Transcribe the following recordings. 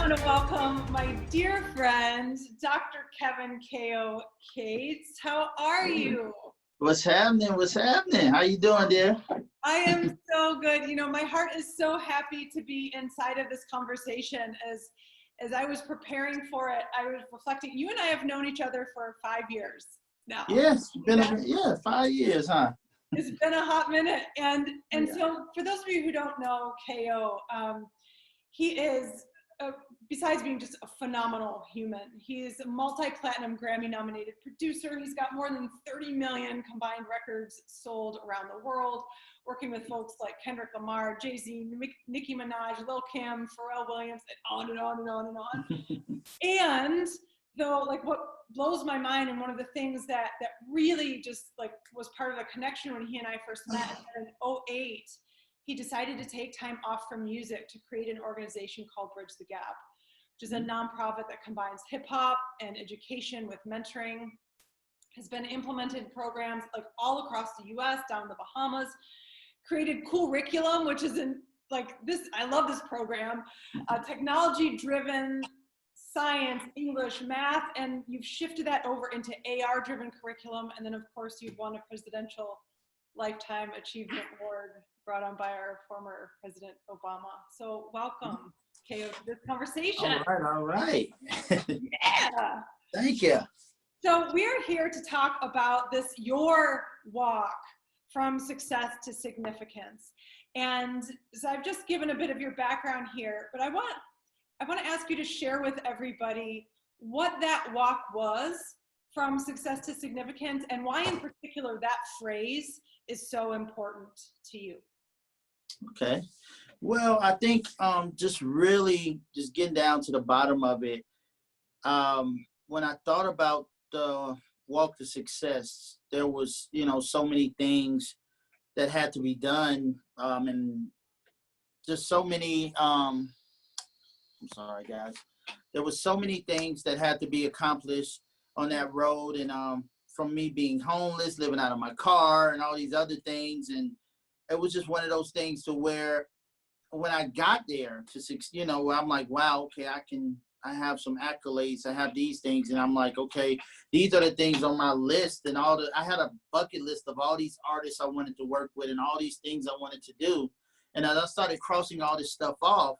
want to welcome my dear friend, Dr. Kevin Khao Cates. How are you? What's happening? What's happening? How you doing, dear? I am so good. You know, my heart is so happy to be inside of this conversation. As I was preparing for it, I was reflecting. You and I have known each other for 5 years now. Yes, been 5 years, huh? It's been a hot minute. And Yeah. So for those of you who don't know Khao, he is, besides being just a phenomenal human, he's a multi-platinum Grammy nominated producer. He's got more than 30 million combined records sold around the world, working with folks like Kendrick Lamar, Jay-Z, Nicki Minaj, Lil Kim, Pharrell Williams, and on and on and on and on. And though, like, what blows my mind, and one of the things that really just like was part of the connection when he and I first met in 2008, he decided to take time off from music to create an organization called Bridge the Gap, which is a nonprofit that combines hip hop and education with mentoring. Has been implemented programs like all across the US, down in the Bahamas, created KOOLriculum, which is in like this, I love this program, technology driven science, English, math, and you've shifted that over into AR driven curriculum. And then of course you've won a presidential Lifetime Achievement Award brought on by our former President Obama. So welcome, Khao, to this conversation. All right. Yeah. Thank you. So we're here to talk about your walk from success to significance. And so I've just given a bit of your background here, but I want to ask you to share with everybody what that walk was from success to significance, and why in particular that phrase is so important to you. Okay. Well, I think just getting down to the bottom of it, when I thought about the walk to success, there was, so many things that had to be done, and just so many, I'm sorry, guys. There was so many things that had to be accomplished on that road, and from me being homeless, living out of my car, and all these other things, and it was just one of those things to where when I got there to, where I'm like, wow, okay, I have some accolades, I have these things, and I'm like, okay, these are the things on my list, and I had a bucket list of all these artists I wanted to work with and all these things I wanted to do, and as I started crossing all this stuff off,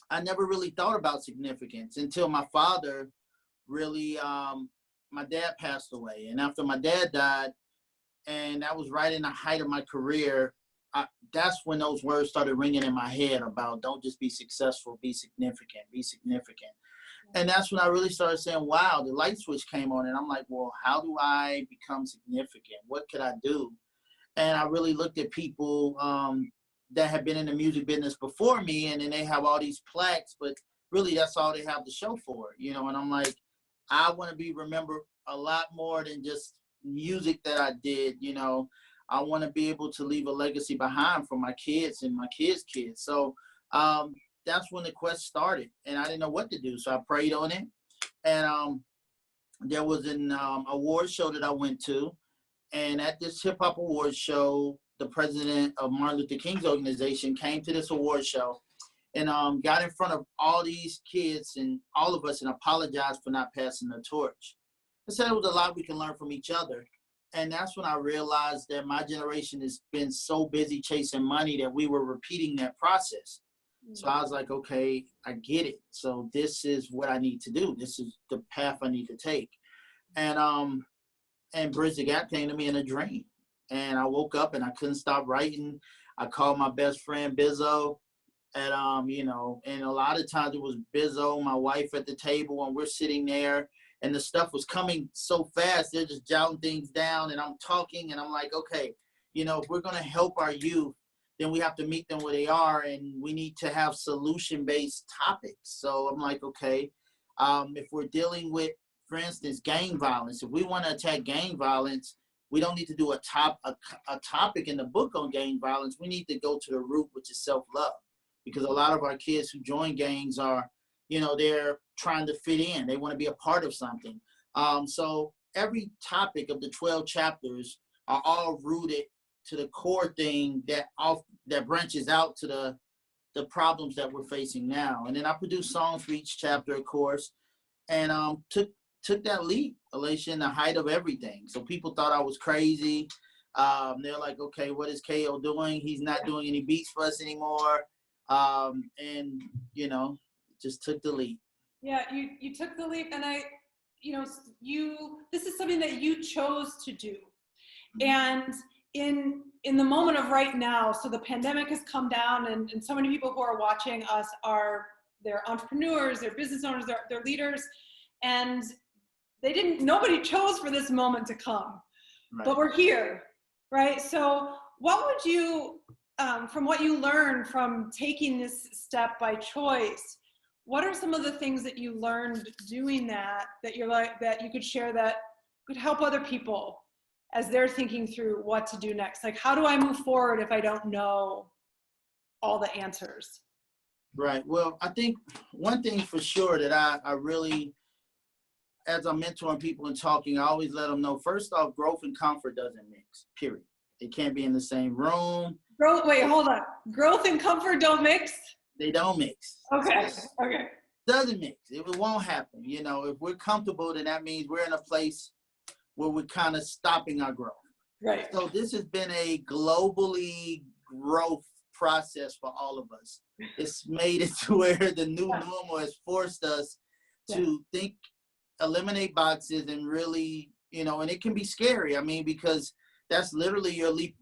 I never really thought about significance until my father really, my dad passed away. And after my dad died, and that was right in the height of my career, that's when those words started ringing in my head about don't just be successful, be significant, be significant. And that's when I really started saying, wow, the light switch came on. And I'm like, well, how do I become significant? What could I do? And I really looked at people that had been in the music business before me, and then they have all these plaques, but really that's all they have to show for it, and I'm like, I want to be remembered a lot more than just music that I did, I want to be able to leave a legacy behind for my kids and my kids' kids. So that's when the quest started, and I didn't know what to do, so I prayed on it. And there was an award show that I went to, and at this hip hop award show, the president of Martin Luther King's organization came to this award show and got in front of all these kids and all of us and apologized for not passing the torch. I said it was a lot we can learn from each other. And that's when I realized that my generation has been so busy chasing money that we were repeating that process. So I was like, okay, I get it. So this is what I need to do. This is the path I need to take. And Bridge the Gap came to me in a dream. And I woke up and I couldn't stop writing. I called my best friend Bizzo, and and a lot of times it was Bizzo, my wife, at the table, and we're sitting there, and the stuff was coming so fast. They're just jotting things down, and I'm talking, and I'm like, okay, if we're gonna help our youth, then we have to meet them where they are, and we need to have solution-based topics. So I'm like, okay, if we're dealing with, for instance, gang violence, if we want to attack gang violence, we don't need to do a topic in the book on gang violence. We need to go to the root, which is self-love, because a lot of our kids who join gangs are, they're trying to fit in. They want to be a part of something. So every topic of the 12 chapters are all rooted to the core thing that branches out to the the problems that we're facing now. And then I produced songs for each chapter, of course, and took that leap, Elatia, in the height of everything. So people thought I was crazy. They're like, okay, what is KO doing? He's not doing any beats for us anymore. And, you know, just took the leap. Yeah, you took the leap, and this is something that you chose to do. And in the moment of right now, so the pandemic has come down, and so many people who are watching us they're entrepreneurs, they're business owners, they're leaders, and nobody chose for this moment to come, right. But we're here, right? So what would you, from what you learned from taking this step by choice, what are some of the things that you learned doing that you could share that could help other people as they're thinking through what to do next? Like, how do I move forward if I don't know all the answers? Right. Well, I think one thing for sure that I really, as I'm mentoring people and talking, I always let them know, first off, growth and comfort doesn't mix, period. They can't be in the same room. Wait, hold on. Growth and comfort don't mix? They don't mix. Okay, okay. Doesn't mix. It won't happen. You know, if we're comfortable, then that means we're in a place where we're kind of stopping our growth. Right. So this has been a globally growth process for all of us. It's made it to where the new normal has forced us to think, eliminate boxes, and really, you know, and it can be scary. I mean, because that's literally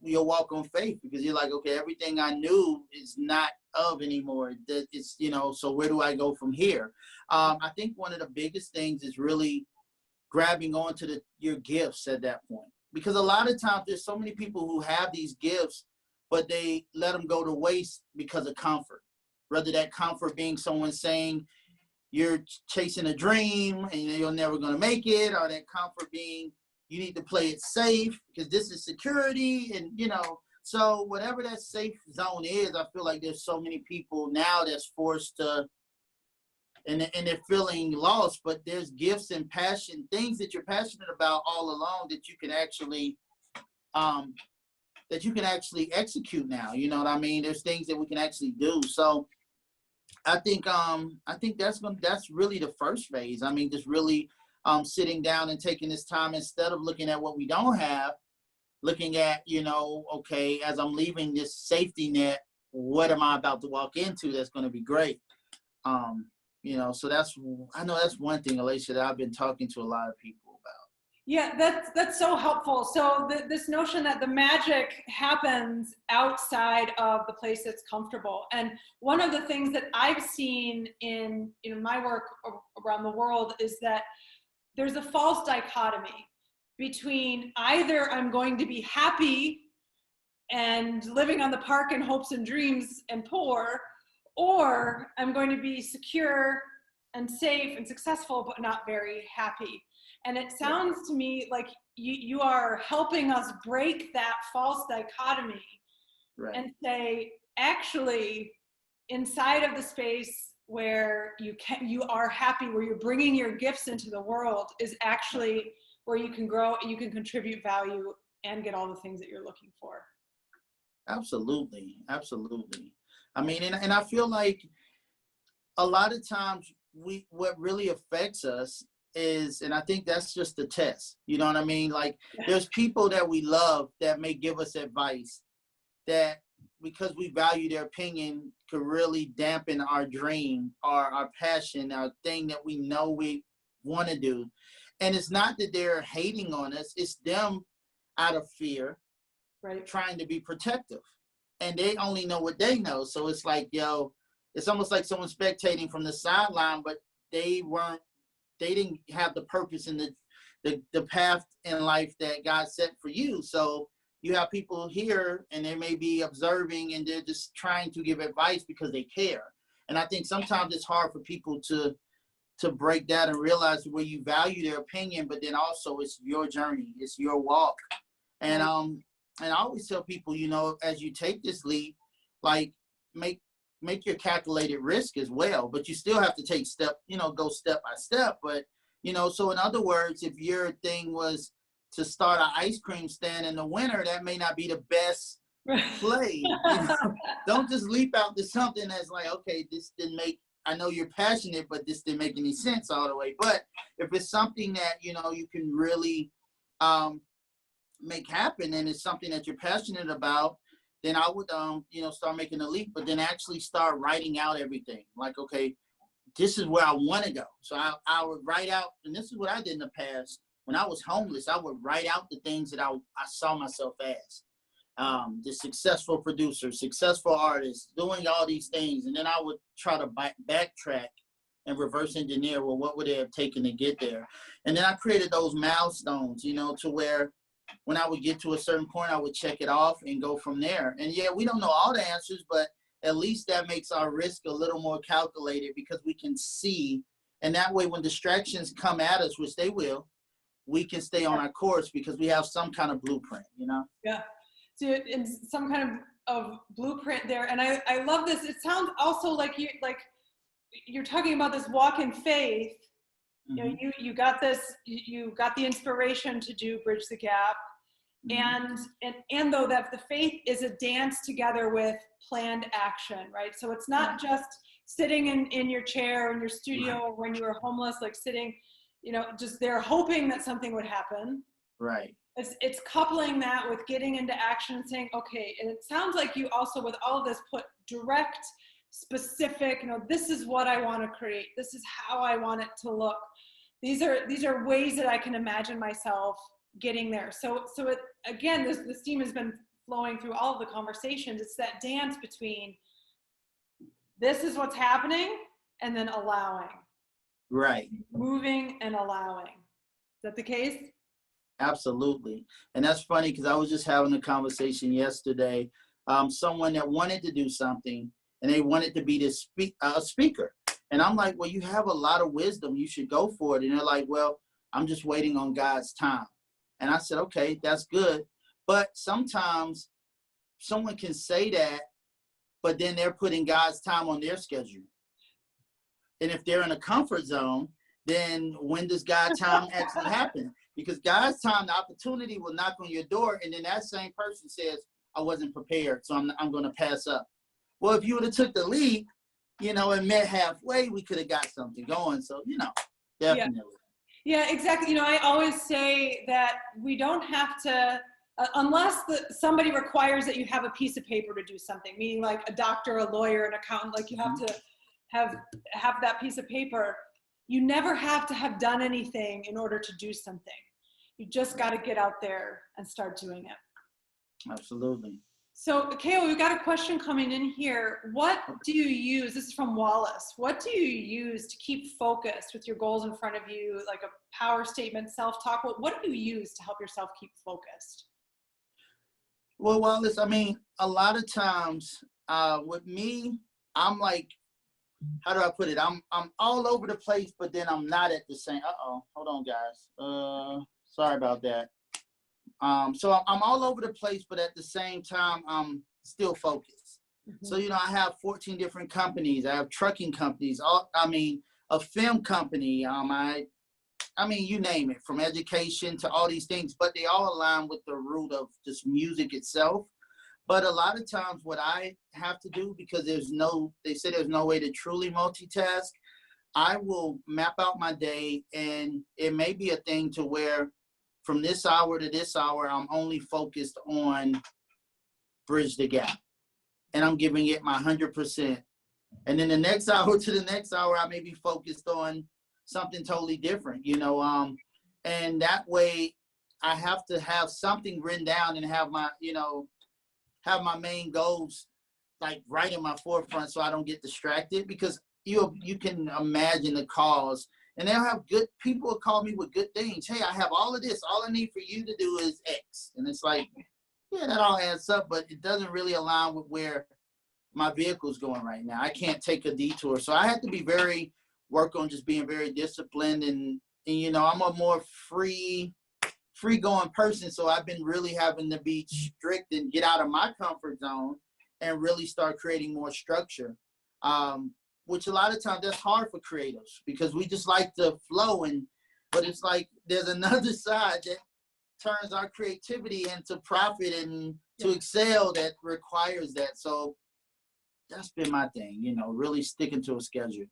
your walk on faith, because you're like, okay, everything I knew is not of anymore. That it's, you know, so where do I go from here? I think one of the biggest things is really grabbing onto your gifts at that point, because a lot of times there's so many people who have these gifts, but they let them go to waste because of comfort. Whether that comfort being someone saying you're chasing a dream and you're never going to make it, or that comfort being you need to play it safe because this is security, and you know, so whatever that safe zone is, I feel like there's so many people now that's forced to, and they're feeling lost, but there's gifts and passion, things that you're passionate about all along that you can actually execute now. You know what I mean? There's things that we can actually do. So I think that's really the first phase. I mean, just really sitting down and taking this time, instead of looking at what we don't have, looking at, you know, okay, as I'm leaving this safety net, what am I about to walk into that's going to be great? You know, so I know that's one thing, Elatia, that I've been talking to a lot of people about. Yeah, that's so helpful. So this notion that the magic happens outside of the place that's comfortable. And one of the things that I've seen in my work around the world is that there's a false dichotomy between either I'm going to be happy and living on the park in hopes and dreams and poor, or I'm going to be secure and safe and successful, but not very happy. And it sounds to me like you are helping us break that false dichotomy, right, and say, actually, inside of the space where you are happy, where you're bringing your gifts into the world, is actually where you can grow, you can contribute value, and get all the things that you're looking for. Absolutely, absolutely. I mean, and I feel like a lot of times what really affects us is, and I think that's just the test, you know what I mean? Like, there's people that we love that may give us advice that, because we value their opinion, could really dampen our dream, our passion, our thing that we know we want to do. And it's not that they're hating on us, it's them out of fear, right, trying to be protective. And they only know what they know. So it's like, yo, it's almost like someone spectating from the sideline, but they didn't have the purpose and the path in life that God set for you. So you have people here and they may be observing and they're just trying to give advice because they care. And I think sometimes it's hard for people to break that and realize where you value their opinion, but then also it's your journey, it's your walk. And I always tell people, you know, as you take this leap, like make your calculated risk as well, but you still have to take go step by step. But, you know, so in other words, if your thing was to start an ice cream stand in the winter, that may not be the best play. Don't just leap out to something that's like, okay, this didn't make, I know you're passionate, but this didn't make any sense all the way. But if it's something that, you can really make happen, and it's something that you're passionate about, then I would, start making a leap, but then actually start writing out everything. Like, okay, this is where I want to go. So I would write out, and this is what I did in the past. When I was homeless, I would write out the things that I saw myself as. The successful producer, successful artist, doing all these things. And then I would try to backtrack and reverse engineer, well, what would it have taken to get there? And then I created those milestones, to where when I would get to a certain point, I would check it off and go from there. And yeah, we don't know all the answers, but at least that makes our risk a little more calculated, because we can see. And that way, when distractions come at us, which they will, we can stay on our course because we have some kind of blueprint, Yeah. So it's some kind of blueprint there. And I love this. It sounds also like you're talking about this walk in faith. Mm-hmm. You got this, you got the inspiration to do Bridge the Gap. Mm-hmm. And though that the faith is a dance together with planned action, right? So it's not just sitting in your chair in your studio, or when you were homeless, like sitting, just there hoping that something would happen. Right. It's coupling that with getting into action and saying, okay, and it sounds like you also, with all of this, put direct, specific, this is what I want to create. This is how I want it to look. These are ways that I can imagine myself getting there. So it, again, this theme has been flowing through all of the conversations. It's that dance between this is what's happening and then allowing. Right. Moving and allowing. Is that the case? Absolutely. And that's funny, because I was just having a conversation yesterday. Someone that wanted to do something, and they wanted to be this speaker. And I'm like, well, you have a lot of wisdom. You should go for it. And they're like, well, I'm just waiting on God's time. And I said, okay, that's good. But sometimes someone can say that, but then they're putting God's time on their schedule. And if they're in a comfort zone, then when does God's time actually happen? Because God's time, the opportunity will knock on your door, and then that same person says, I wasn't prepared, so I'm going to pass up. Well, if you would have took the leap, and met halfway, we could have got something going. So, definitely. Yeah, exactly. I always say that we don't have to, unless somebody requires that you have a piece of paper to do something, meaning like a doctor, a lawyer, an accountant, like you have to have that piece of paper. You never have to have done anything in order to do something. You just got to get out there and start doing it. Absolutely. So, Khao, we've got a question coming in here. What do you use? This is from Wallace. What do you use to keep focused with your goals in front of you, like a power statement, self-talk? What do you use to help yourself keep focused? Well, Wallace, a lot of times with me, I'm like, how do I put it? I'm all over the place, but then I'm not at the same. Hold on, guys. Sorry about that. So I'm all over the place, but at the same time, I'm still focused. Mm-hmm. So, I have 14 different companies. I have trucking companies. A film company. You name it, from education to all these things, but they all align with the root of just music itself. But a lot of times what I have to do, because they say there's no way to truly multitask, I will map out my day, and it may be a thing to where from this hour to this hour, I'm only focused on Bridge the Gap, and I'm giving it my 100%. And then the next hour to the next hour, I may be focused on something totally different, and that way I have to have something written down and have my, have my main goals like right in my forefront, so I don't get distracted, because you can imagine the calls, and they'll have good people will call me with good things. Hey, I have all of this. All I need for you to do is X. And it's like, yeah, that all adds up, but it doesn't really align with where my vehicle's going right now. I can't take a detour. So I have to work on just being very disciplined, and I'm a more free going person. So I've been really having to be strict and get out of my comfort zone and really start creating more structure. Which a lot of times that's hard for creatives, because we just like to flow, but it's like there's another side that turns our creativity into profit and to excel that requires that. So that's been my thing, you know, really sticking to a schedule.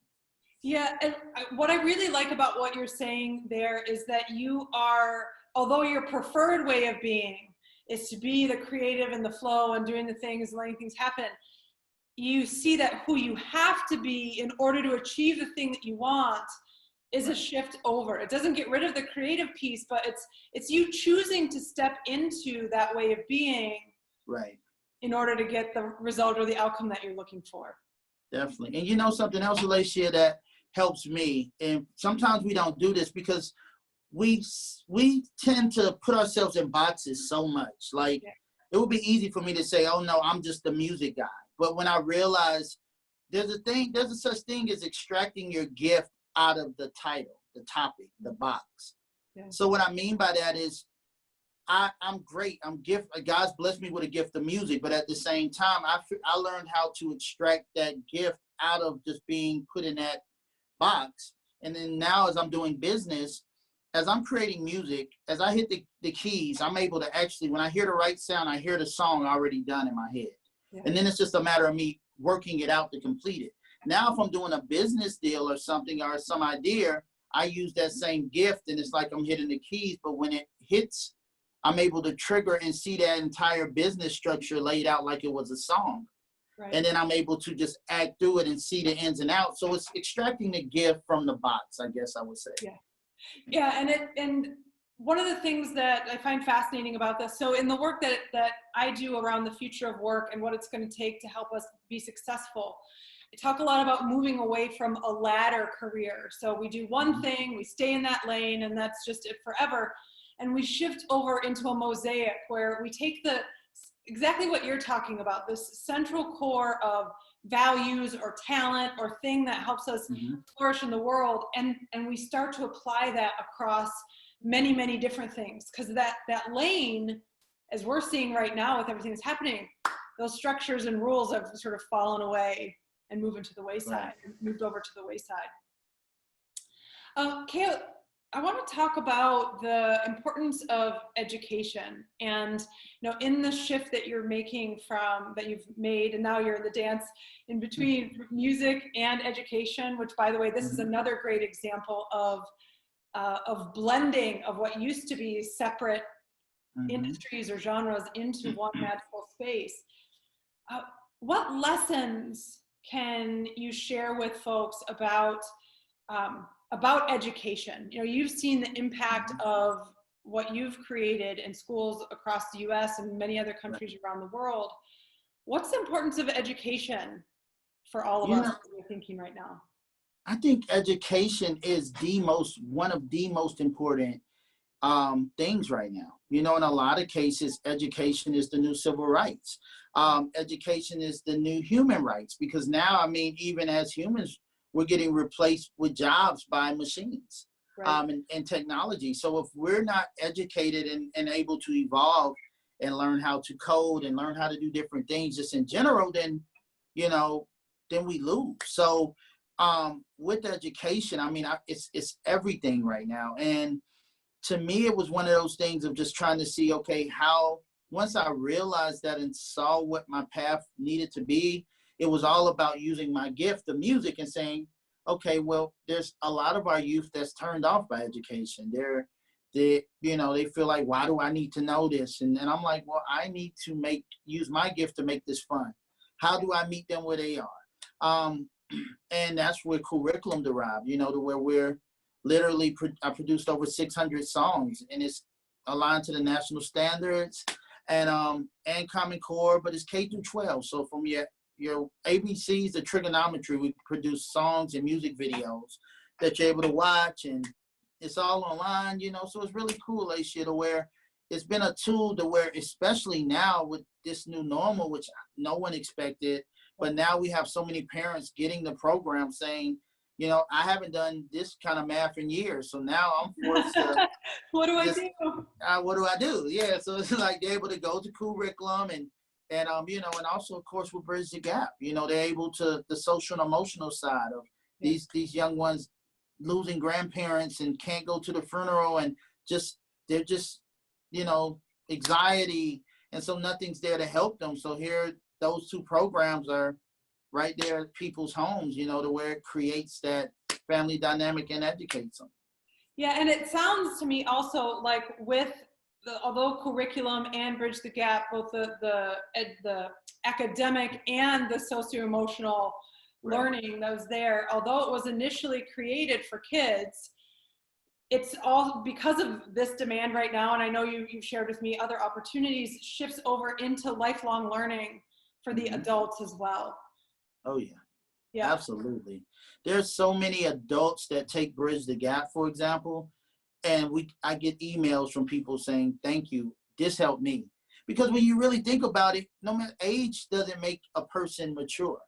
Yeah, and what I really like about what you're saying there is that you are, although your preferred way of being is to be the creative and the flow and doing the things and letting things happen, you see that who you have to be in order to achieve the thing that you want is a shift over. It doesn't get rid of the creative piece, but it's you choosing to step into that way of being, right, in order to get the result or the outcome that you're looking for. Definitely. And you know something else, Elatia, that helps me, and sometimes we don't do this because we tend to put ourselves in boxes so much. Like, it would be easy for me to say, oh no, I'm just the music guy. But when I realize there's a such thing as extracting your gift out of the title, the topic, the box. Yeah. So what I mean by that is I'm great. God's blessed me with a gift of music, but at the same time, I learned how to extract that gift out of just being put in that box. And then now as I'm doing business, as I'm creating music, as I hit the keys, I'm able to actually, when I hear the right sound, I hear the song already done in my head. Yeah. And then it's just a matter of me working it out to complete it. Now, if I'm doing a business deal or something or some idea, I use that same gift and it's like I'm hitting the keys, but when it hits, I'm able to trigger and see that entire business structure laid out like it was a song. Right. And then I'm able to just act through it and see the ins and outs. So it's extracting the gift from the box, I guess I would say. Yeah. Yeah, and one of the things that I find fascinating about this, so in the work that I do around the future of work and what it's going to take to help us be successful, I talk a lot about moving away from a ladder career. So we do one thing, we stay in that lane, and that's just it forever. And we shift over into a mosaic where we take exactly what you're talking about, this central core of values or talent or thing that helps us flourish in the world, and we start to apply that across many, many different things. Because that lane, as we're seeing right now with everything that's happening, those structures and rules have sort of fallen away and moved to the wayside, moved over to the wayside. Khao, I want to talk about the importance of education, and in the shift that you're making that you've made, and now you're in the dance in between music and education, which, by the way, this is another great example of blending of what used to be separate industries or genres into one magical space. What lessons can you share with folks about education? You've seen the impact of what you've created in schools across the US and many other countries around the world. What's the importance of education for all of us that we're thinking right now? I think education is one of the most important things right now. In a lot of cases, education is the new civil rights. Education is the new human rights, because now, even as humans, we're getting replaced with jobs by machines, and technology. So if we're not educated and able to evolve and learn how to code and learn how to do different things just in general, then we lose. So with education, it's everything right now. And to me, it was one of those things of just trying to see, okay, once I realized that and saw what my path needed to be, it was all about using my gift of music and saying, okay, well, there's a lot of our youth that's turned off by education. They feel like, why do I need to know this? And I'm like, well, I need to use my gift to make this fun. How do I meet them where they are? And that's where KOOLriculum derived, to where we're literally, I produced over 600 songs, and it's aligned to the national standards and Common Core, but it's K through 12. So from your ABCs, the trigonometry, we produce songs and music videos that you're able to watch, and it's all online, so it's really cool, Elatia, to where it's been a tool to where, especially now with this new normal, which no one expected, but now we have so many parents getting the program saying, I haven't done this kind of math in years, so now I'm forced to. What do I do? What do I do? Yeah, so it's like they're able to go to KOOLriculum and and also, of course, with Bridge the Gap, they're able to, the social and emotional side of these young ones losing grandparents and can't go to the funeral, and they're just anxiety, and so nothing's there to help them. So here, those two programs are right there at people's homes, to where it creates that family dynamic and educates them. Yeah, and it sounds to me also like although curriculum and Bridge the Gap, both the academic and the socio-emotional learning that was there, although it was initially created for kids, it's all because of this demand right now, and I know you've shared with me other opportunities, shifts over into lifelong learning for the adults as well. Oh yeah, absolutely. There's so many adults that take Bridge the Gap, for example, and I get emails from people saying, thank you, this helped me. Because when you really think about it, no matter age doesn't make a person mature.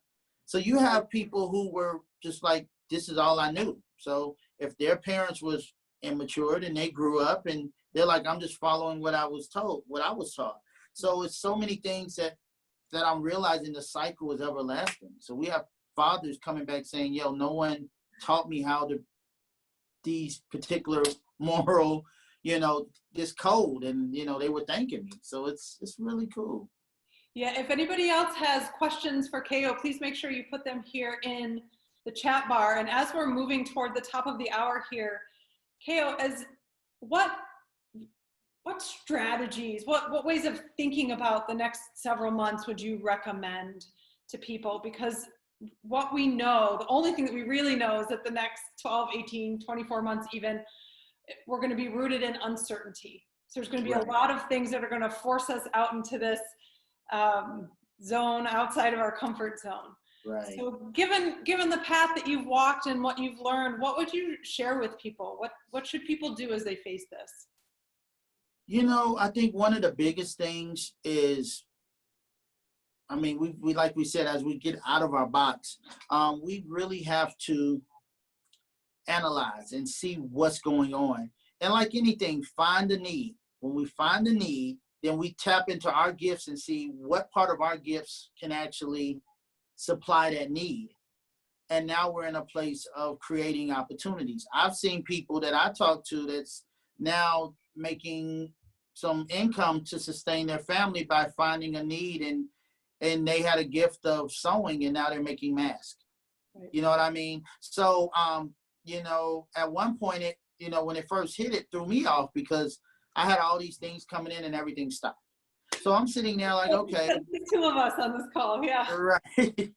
So you have people who were just like, this is all I knew. So if their parents was immature and they grew up and they're like, I'm just following what I was told, what I was taught. So it's so many things that I'm realizing the cycle is everlasting. So we have fathers coming back saying, yo, no one taught me how to these particular moral, this code, and they were thanking me. So it's really cool. Yeah, if anybody else has questions for KO, please make sure you put them here in the chat bar. And as we're moving toward the top of the hour here, KO, what strategies, what ways of thinking about the next several months would you recommend to people? Because what we know, the only thing that we really know is that the next 12, 18, 24 months even, we're going to be rooted in uncertainty. So there's going to be a lot of things that are going to force us out into this zone outside of our comfort zone. Right. So given the path that you've walked and what you've learned, what would you share with people? What should people do as they face this? I think one of the biggest things is, we like we said, as we get out of our box, we really have to analyze and see what's going on. And like anything, find the need. When we find the need, then we tap into our gifts and see what part of our gifts can actually supply that need. And now we're in a place of creating opportunities. I've seen people that I talk to that's now making some income to sustain their family by finding a need, and they had a gift of sewing and now they're making masks. Right. You know what I mean? So, at one point when it first hit, it threw me off because I had all these things coming in and everything stopped. So I'm sitting there like, okay. There's two of us on this call, yeah. Right.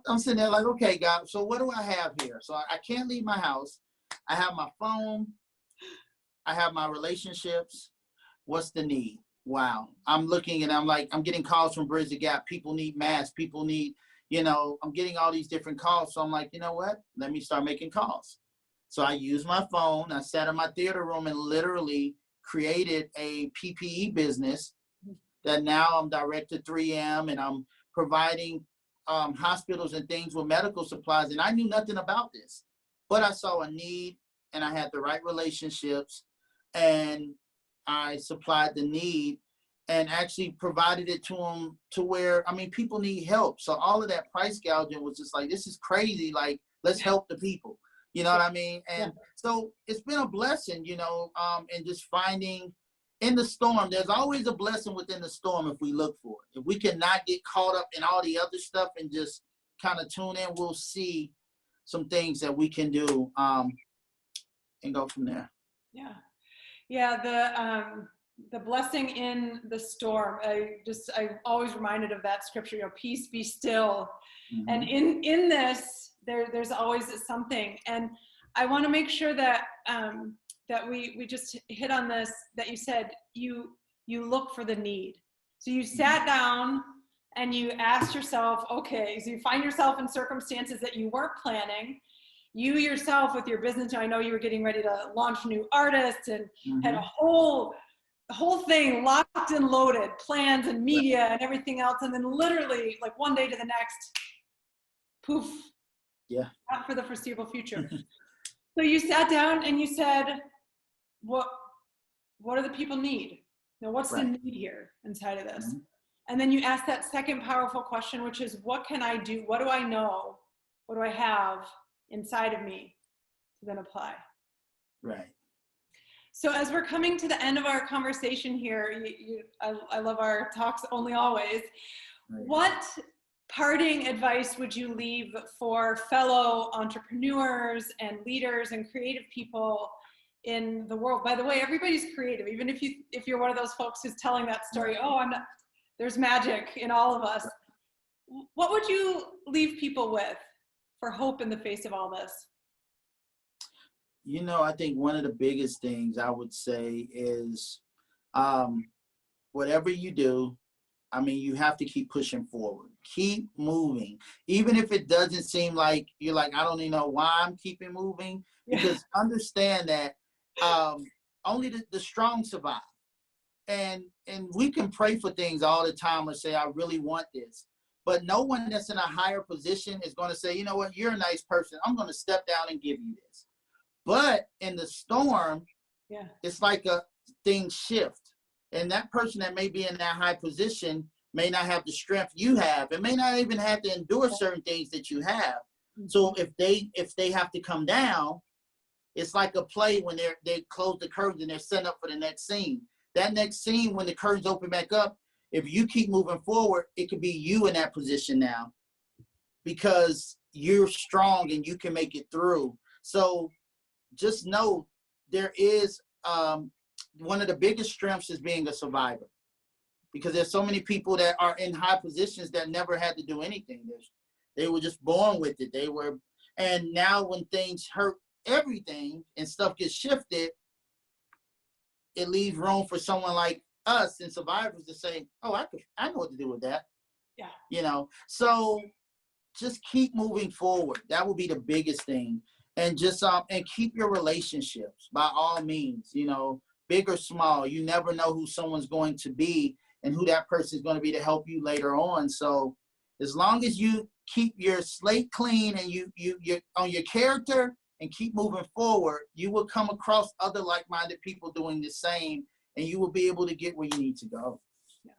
I'm sitting there like, okay, God, so what do I have here? So I can't leave my house. I have my phone. I have my relationships. What's the need? Wow. I'm looking and I'm like, I'm getting calls from Bridge the Gap. People need masks. People need, I'm getting all these different calls. So I'm like, you know what? Let me start making calls. So I used my phone. I sat in my theater room and literally created a PPE business that now I'm direct to 3M, and I'm providing hospitals and things with medical supplies. And I knew nothing about this, but I saw a need and I had the right relationships, and I supplied the need and actually provided it to them to where, people need help. So all of that price gouging was just like, this is crazy. Like, let's help the people. You know what I mean? And so it's been a blessing, and just finding in the storm, there's always a blessing within the storm if we look for it. If we cannot get caught up in all the other stuff and just kind of tune in, we'll see some things that we can do and go from there. Yeah. Yeah, the blessing in the storm. I'm always reminded of that scripture, peace be still. Mm-hmm. And in this, there's always something. And I want to make sure that that we just hit on this, that you said you look for the need. So you sat down and you asked yourself, okay, so you find yourself in circumstances that you weren't planning. You yourself with your business, I know you were getting ready to launch new artists and had a whole thing locked and loaded, plans and media and everything else. And then literally like one day to the next, poof. Yeah. Not for the foreseeable future. So you sat down and you said, what do the people need? What's the need here inside of this? Mm-hmm. And then you ask that second powerful question, which is, what can I do? What do I know? What do I have inside of me to then apply? Right. So as we're coming to the end of our conversation here, I love our talks only always. Right. What parting advice would you leave for fellow entrepreneurs and leaders and creative people in the world? By the way, everybody's creative. Even if you're one of those folks who's telling that story, oh, I'm not, there's magic in all of us. What would you leave people with for hope in the face of all this? You know, I think one of the biggest things I would say is whatever you do, I mean, you have to keep pushing forward, keep moving. Even if it doesn't seem like you're like, I don't even know why I'm keeping moving, because understand that only the strong survive. And we can pray for things all the time or say, I really want this. But no one that's in a higher position is going to say, you know what, you're a nice person. I'm going to step down and give you this. But in the storm, it's like a thing shift. And that person that may be in that high position may not have the strength you have. It may not even have to endure certain things that you have. So if they have to come down, it's like a play when they close the curtains and they're setting up for the next scene. That next scene, when the curtains open back up, if you keep moving forward, it could be you in that position now because you're strong and you can make it through. So just know there is one of the biggest strengths is being a survivor, because there's so many people that are in high positions that never had to do anything. They were just born with it. And now when things hurt everything and stuff gets shifted, it leaves room for someone like us and survivors to say, oh, I know what to do with that. Yeah. You know, so just keep moving forward. That would be the biggest thing. And just and keep your relationships by all means, you know, big or small. You never know who someone's going to be and who that person is going to be to help you later on. So as long as you keep your slate clean and you're on your character and keep moving forward, you will come across other like-minded people doing the same, and you will be able to get where you need to go. Yeah.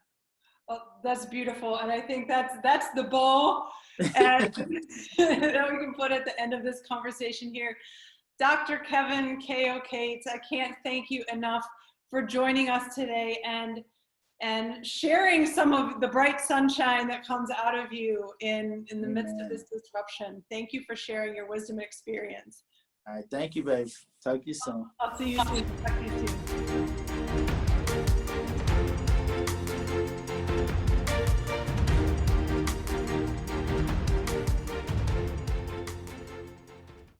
Well, that's beautiful. And I think that's the bow and that we can put at the end of this conversation here. Dr. Kevin K.O. Cates, I can't thank you enough for joining us today and sharing some of the bright sunshine that comes out of you in the midst of this disruption. Thank you for sharing your wisdom and experience. All right. Thank you, babe. Talk to you soon. I'll see you soon. Talk to you soon.